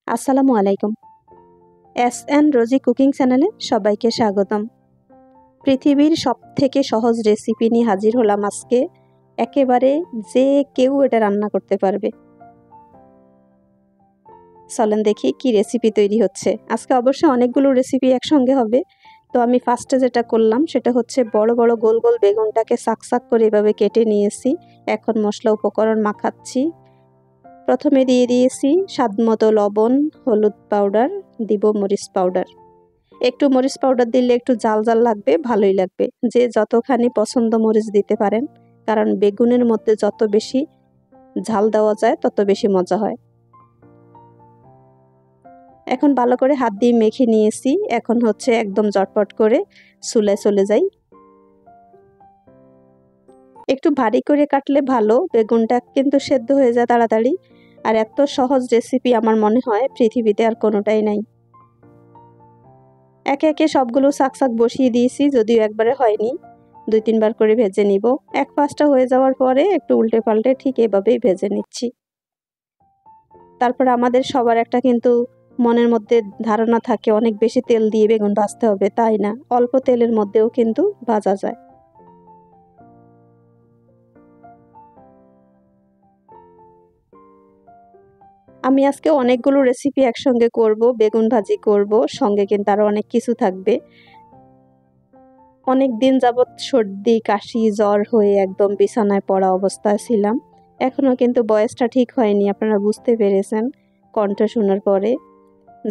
আসসালামু আলাইকুম। এস.এন. রোজি কুকিং চ্যানেলে সবাইকে স্বাগতম। পৃথিবীর সবথেকে সহজ রেসিপি নিয়ে হাজির হলাম আজকে। একেবারে যে কেউ এটা রান্না করতে পারবে। চলেন দেখি কি রেসিপি তৈরি হচ্ছে। আজকে অবশ্য অনেকগুলো রেসিপি একসঙ্গে হবে। তো আমি ফার্স্টে যেটা করলাম সেটা হচ্ছে বড় বড় গোল গোল বেগুনটাকে সাক করে এভাবে কেটে নিয়েছি। এখন মশলা উপকরণ মাখাচ্ছি। প্রথমে দিয়ে দিয়েছি স্বাদমতো লবণ, হলুদ পাউডার, দিব মরিচ পাউডার। একটু মরিচ পাউডার দিলে একটু জাল জাল লাগবে, ভালোই লাগবে। যে যতখানি পছন্দ মরিচ দিতে পারেন, কারণ বেগুনের মধ্যে যত বেশি ঝাল দেওয়া যায় তত বেশি মজা হয়। এখন ভালো করে হাত দিয়ে মেখে নিয়েছি। এখন হচ্ছে একদম জটপট করে চুলায় চলে যাই। একটু ভারী করে কাটলে ভালো, বেগুনটা কিন্তু সেদ্ধ হয়ে যায় তাড়াতাড়ি। আর এত সহজ রেসিপি আমার মনে হয় পৃথিবীতে আর কোনোটাই নাই। একে একে সবগুলো শাক বসিয়ে দিয়েছি, যদিও একবারে হয়নি, 2-3 বার করে ভেজে নিব। এক পাশটা হয়ে যাওয়ার পরে একটু উল্টে পাল্টে ঠিক এভাবেই ভেজে নিচ্ছি। তারপর আমাদের সবার একটা কিন্তু মনের মধ্যে ধারণা থাকে অনেক বেশি তেল দিয়ে বেগুন ভাজতে হবে, তাই না, অল্প তেলের মধ্যেও কিন্তু ভাজা যায়। আমি আজকে অনেকগুলো রেসিপি একসঙ্গে করব, বেগুন ভাজি করব, সঙ্গে কিন্তু আরও অনেক কিছু থাকবে। অনেক দিন যাবৎ সর্দি কাশি জ্বর হয়ে একদম বিছানায় পড়া অবস্থায় ছিলাম। এখনও কিন্তু বয়সটা ঠিক হয়নি, আপনারা বুঝতে পেরেছেন কণ্ঠ শোনার পরে।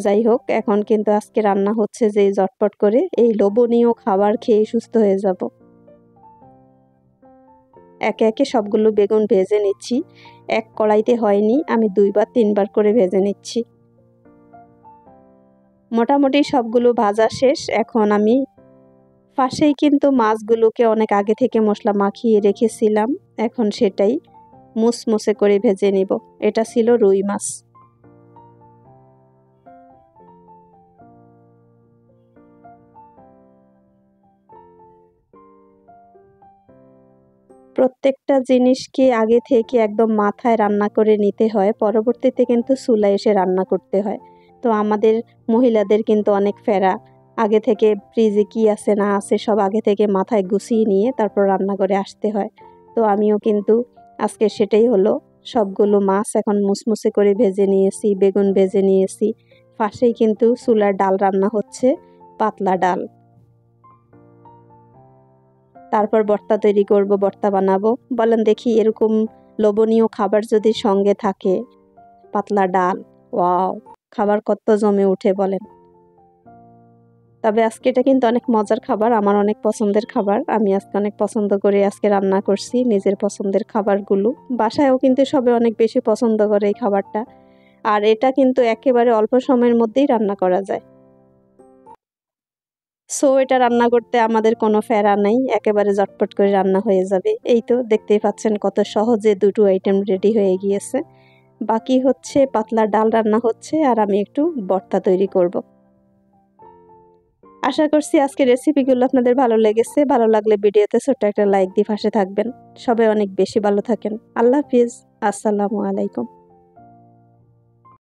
যাই হোক, এখন কিন্তু আজকে রান্না হচ্ছে যে ঝটপট করে এই লোভনীয় খাবার খেয়ে সুস্থ হয়ে যাব। একে একে সবগুলো বেগুন ভেজে নিচ্ছি। এক কড়াইতে হয়নি, আমি 2-3 বার করে ভেজে নিচ্ছি। মোটামুটি সবগুলো ভাজা শেষ। এখন আমি পাশেই কিন্তু মাছগুলোকে অনেক আগে থেকে মশলা মাখিয়ে রেখেছিলাম। এখন সেটাই মুসমুসে করে ভেজে নিব। এটা ছিল রুই মাছ। প্রত্যেকটা জিনিসকে আগে থেকে একদম মাথায় রান্না করে নিতে হয়, পরবর্তীতে কিন্তু চুলায় এসে রান্না করতে হয়। তো আমাদের মহিলাদের কিন্তু অনেক ফেরা, আগে থেকে ফ্রিজে কি আছে না আছে সব আগে থেকে মাথায় গুছিয়ে নিয়ে তারপর রান্নাঘরে আসতে হয়। তো আমিও কিন্তু আজকে সেটাই হলো। সবগুলো মাছ এখন মুসমুসে করে ভেজে নিয়েছি, বেগুন ভেজে নিয়েছি। পাশেই কিন্তু চুলার ডাল রান্না হচ্ছে, পাতলা ডাল। তারপর ভর্তা তৈরি করব, ভর্তা বানাবো। বলেন দেখি, এরকম লোভনীয় খাবার যদি সঙ্গে থাকে, পাতলা ডাল, ওয়াও, খাবার কত জমে উঠে বলেন। তবে আজকে এটা কিন্তু অনেক মজার খাবার, আমার অনেক পছন্দের খাবার। আমি আজকে অনেক পছন্দ করে আজকে রান্না করছি নিজের পছন্দের খাবারগুলো। বাসায়ও কিন্তু সবাই অনেক বেশি পছন্দ করে এই খাবারটা। আর এটা কিন্তু একেবারে অল্প সময়ের মধ্যেই রান্না করা যায়। এটা রান্না করতে আমাদের কোনো ফেরা নেই, একেবারে ঝটপট করে রান্না হয়ে যাবে। এই তো দেখতেই পাচ্ছেন কত সহজে দুটো আইটেম রেডি হয়ে গিয়েছে। বাকি হচ্ছে পাতলা ডাল রান্না হচ্ছে, আর আমি একটু ভর্তা তৈরি করব। আশা করছি আজকের রেসিপিগুলো আপনাদের ভালো লেগেছে। ভালো লাগলে ভিডিওতে ছোট্ট একটা লাইক দিয়ে পাশে থাকবেন। সবাই অনেক বেশি ভালো থাকেন। আল্লাহ হাফিজ। আসসালামু আলাইকুম।